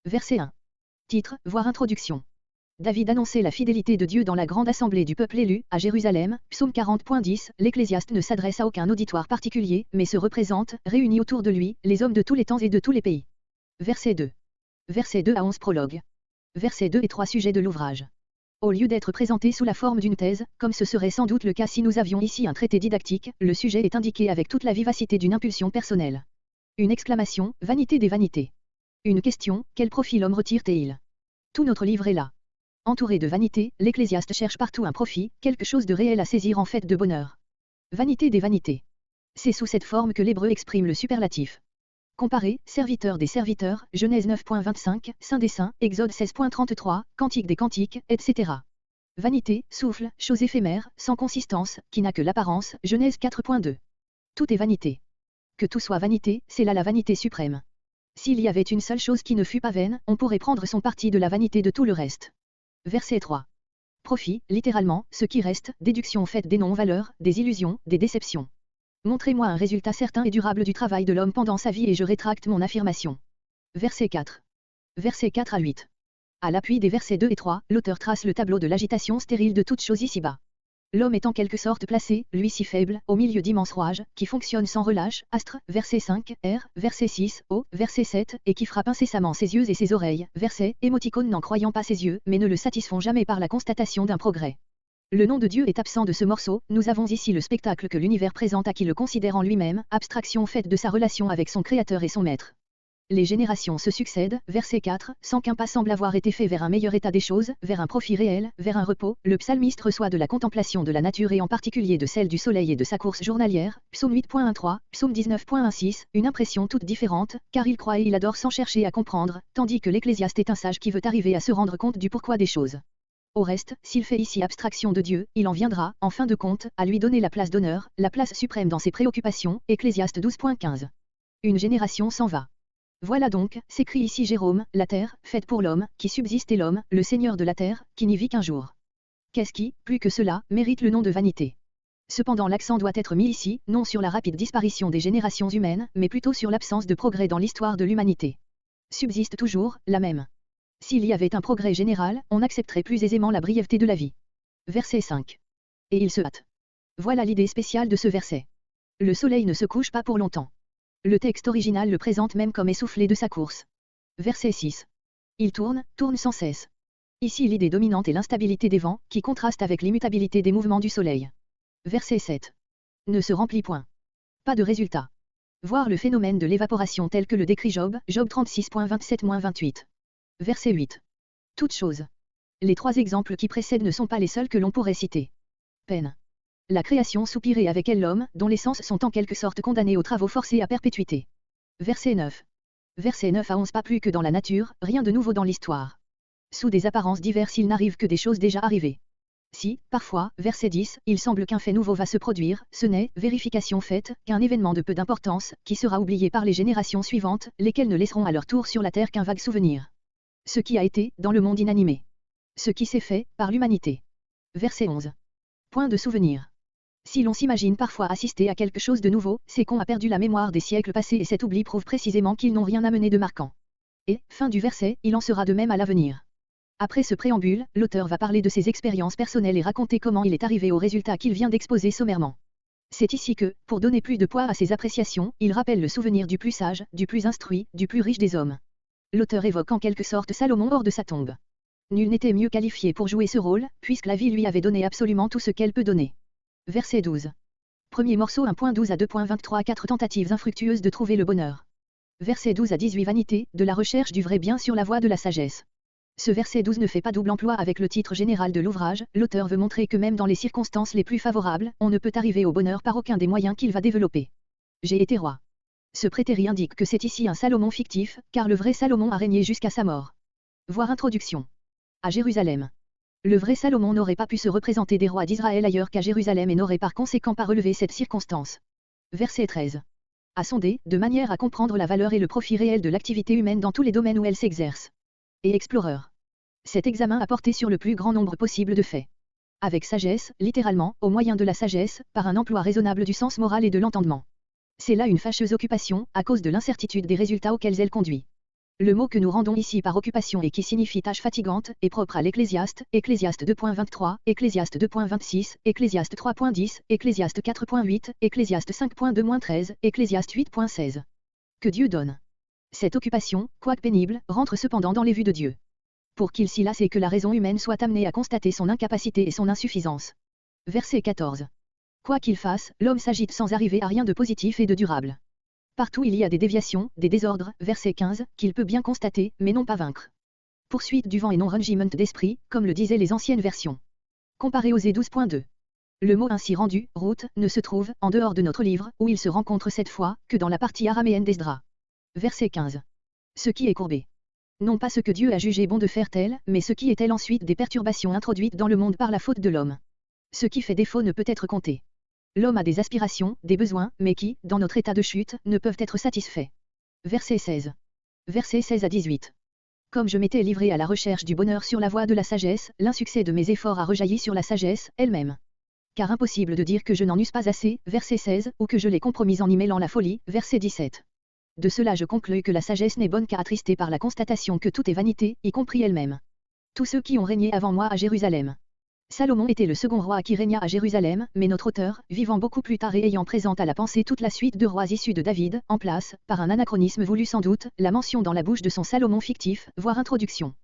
Verset 1. Titre, voire introduction. David annonçait la fidélité de Dieu dans la grande assemblée du peuple élu, à Jérusalem, psaume 40.10, l'Ecclésiaste ne s'adresse à aucun auditoire particulier, mais se représente, réunis autour de lui, les hommes de tous les temps et de tous les pays. Verset 2. Versets 2 à 11 prologue. Versets 2 et 3 sujet de l'ouvrage. Au lieu d'être présenté sous la forme d'une thèse, comme ce serait sans doute le cas si nous avions ici un traité didactique, le sujet est indiqué avec toute la vivacité d'une impulsion personnelle. Une exclamation, vanité des vanités. Une question, quel profit l'homme retire-t-il? Tout notre livre est là. Entouré de vanité, l'Ecclésiaste cherche partout un profit, quelque chose de réel à saisir en fait de bonheur. Vanité des vanités. C'est sous cette forme que l'hébreu exprime le superlatif. Comparé, serviteur des serviteurs, Genèse 9.25, Saint des saints, Exode 16.33, Cantique des cantiques, etc. Vanité, souffle, chose éphémère, sans consistance, qui n'a que l'apparence, Genèse 4.2. Tout est vanité. Que tout soit vanité, c'est là la vanité suprême. S'il y avait une seule chose qui ne fût pas vaine, on pourrait prendre son parti de la vanité de tout le reste. Verset 3. Profit, littéralement, ce qui reste, déduction faite des non-valeurs, des illusions, des déceptions. Montrez-moi un résultat certain et durable du travail de l'homme pendant sa vie et je rétracte mon affirmation. Verset 4. Versets 4 à 8. À l'appui des versets 2 et 3, l'auteur trace le tableau de l'agitation stérile de toute chose ici-bas. L'homme est en quelque sorte placé, lui si faible, au milieu d'immenses rouages, qui fonctionnent sans relâche, astre, verset 5, R, verset 6, O, verset 7, et qui frappent incessamment ses yeux et ses oreilles, verset, émoticône n'en croyant pas ses yeux, mais ne le satisfont jamais par la constatation d'un progrès. Le nom de Dieu est absent de ce morceau, nous avons ici le spectacle que l'univers présente à qui le considère en lui-même, abstraction faite de sa relation avec son Créateur et son Maître. Les générations se succèdent, verset 4, sans qu'un pas semble avoir été fait vers un meilleur état des choses, vers un profit réel, vers un repos, le psalmiste reçoit de la contemplation de la nature et en particulier de celle du soleil et de sa course journalière, psaume 8.13, psaume 19.16, une impression toute différente, car il croit et il adore sans chercher à comprendre, tandis que l'Ecclésiaste est un sage qui veut arriver à se rendre compte du pourquoi des choses. Au reste, s'il fait ici abstraction de Dieu, il en viendra, en fin de compte, à lui donner la place d'honneur, la place suprême dans ses préoccupations, Ecclésiaste 12.15. Une génération s'en va. Voilà donc, s'écrit ici Jérôme, la terre, faite pour l'homme, qui subsiste et l'homme, le Seigneur de la terre, qui n'y vit qu'un jour. Qu'est-ce qui, plus que cela, mérite le nom de vanité? Cependant l'accent doit être mis ici, non sur la rapide disparition des générations humaines, mais plutôt sur l'absence de progrès dans l'histoire de l'humanité. Subsiste toujours, la même. S'il y avait un progrès général, on accepterait plus aisément la brièveté de la vie. Verset 5. Et il se hâte. Voilà l'idée spéciale de ce verset. Le soleil ne se couche pas pour longtemps. Le texte original le présente même comme essoufflé de sa course. Verset 6. Il tourne, tourne sans cesse. Ici l'idée dominante est l'instabilité des vents, qui contraste avec l'immutabilité des mouvements du soleil. Verset 7. Ne se remplit point. Pas de résultat. Voir le phénomène de l'évaporation tel que le décrit Job, Job 36.27-28. Verset 8. Toute chose. Les trois exemples qui précèdent ne sont pas les seuls que l'on pourrait citer. Peine. La création soupire et avec elle l'homme, dont les sens sont en quelque sorte condamnés aux travaux forcés à perpétuité. Verset 9. Verset 9 à 11 pas plus que dans la nature, rien de nouveau dans l'histoire. Sous des apparences diverses il n'arrive que des choses déjà arrivées. Si, parfois, verset 10, il semble qu'un fait nouveau va se produire, ce n'est, vérification faite, qu'un événement de peu d'importance, qui sera oublié par les générations suivantes, lesquelles ne laisseront à leur tour sur la terre qu'un vague souvenir. Ce qui a été, dans le monde inanimé. Ce qui s'est fait, par l'humanité. Verset 11. Point de souvenir. Si l'on s'imagine parfois assister à quelque chose de nouveau, c'est qu'on a perdu la mémoire des siècles passés et cet oubli prouve précisément qu'ils n'ont rien amené de marquant. Et, fin du verset, il en sera de même à l'avenir. Après ce préambule, l'auteur va parler de ses expériences personnelles et raconter comment il est arrivé au résultat qu'il vient d'exposer sommairement. C'est ici que, pour donner plus de poids à ses appréciations, il rappelle le souvenir du plus sage, du plus instruit, du plus riche des hommes. L'auteur évoque en quelque sorte Salomon hors de sa tombe. Nul n'était mieux qualifié pour jouer ce rôle, puisque la vie lui avait donné absolument tout ce qu'elle peut donner. Verset 12. Premier morceau 1.12 à 2.23 4 tentatives infructueuses de trouver le bonheur. Verset 12 à 18 vanité, de la recherche du vrai bien sur la voie de la sagesse. Ce verset 12 ne fait pas double emploi avec le titre général de l'ouvrage, l'auteur veut montrer que même dans les circonstances les plus favorables, on ne peut arriver au bonheur par aucun des moyens qu'il va développer. J'ai été roi. Ce prétérit indique que c'est ici un Salomon fictif, car le vrai Salomon a régné jusqu'à sa mort. Voir introduction. À Jérusalem. Le vrai Salomon n'aurait pas pu se représenter des rois d'Israël ailleurs qu'à Jérusalem et n'aurait par conséquent pas relevé cette circonstance. Verset 13. À sonder, de manière à comprendre la valeur et le profit réel de l'activité humaine dans tous les domaines où elle s'exerce. Et Explorer. Cet examen a porté sur le plus grand nombre possible de faits. Avec sagesse, littéralement, au moyen de la sagesse, par un emploi raisonnable du sens moral et de l'entendement. C'est là une fâcheuse occupation, à cause de l'incertitude des résultats auxquels elle conduit. Le mot que nous rendons ici par occupation et qui signifie tâche fatigante, est propre à l'Ecclésiaste, Ecclésiaste 2.23, Ecclésiaste 2.26, Ecclésiaste 3.10, Ecclésiaste 4.8, Ecclésiaste 5.2-13, Ecclésiaste 8.16. Que Dieu donne. Cette occupation, quoique pénible, rentre cependant dans les vues de Dieu. Pour qu'il s'y lasse et que la raison humaine soit amenée à constater son incapacité et son insuffisance. Verset 14. Quoi qu'il fasse, l'homme s'agite sans arriver à rien de positif et de durable. Partout il y a des déviations, des désordres, verset 15, qu'il peut bien constater, mais non pas vaincre. Poursuite du vent et non rangement d'esprit, comme le disaient les anciennes versions. Comparé aux E12.2. Le mot ainsi rendu, route, ne se trouve, en dehors de notre livre, où il se rencontre cette fois, que dans la partie araméenne d'Esdras. Verset 15. Ce qui est courbé. Non pas ce que Dieu a jugé bon de faire tel, mais ce qui est tel ensuite des perturbations introduites dans le monde par la faute de l'homme. Ce qui fait défaut ne peut être compté. L'homme a des aspirations, des besoins, mais qui, dans notre état de chute, ne peuvent être satisfaits. Verset 16. Versets 16 à 18. Comme je m'étais livré à la recherche du bonheur sur la voie de la sagesse, l'insuccès de mes efforts a rejailli sur la sagesse, elle-même. Car impossible de dire que je n'en eusse pas assez, verset 16, ou que je l'ai compromise en y mêlant la folie, verset 17. De cela je conclus que la sagesse n'est bonne qu'à attrister par la constatation que tout est vanité, y compris elle-même. Tous ceux qui ont régné avant moi à Jérusalem. Salomon était le second roi qui régna à Jérusalem, mais notre auteur, vivant beaucoup plus tard et ayant présent à la pensée toute la suite de rois issus de David, en place, par un anachronisme voulu sans doute, la mention dans la bouche de son Salomon fictif, voire introduction.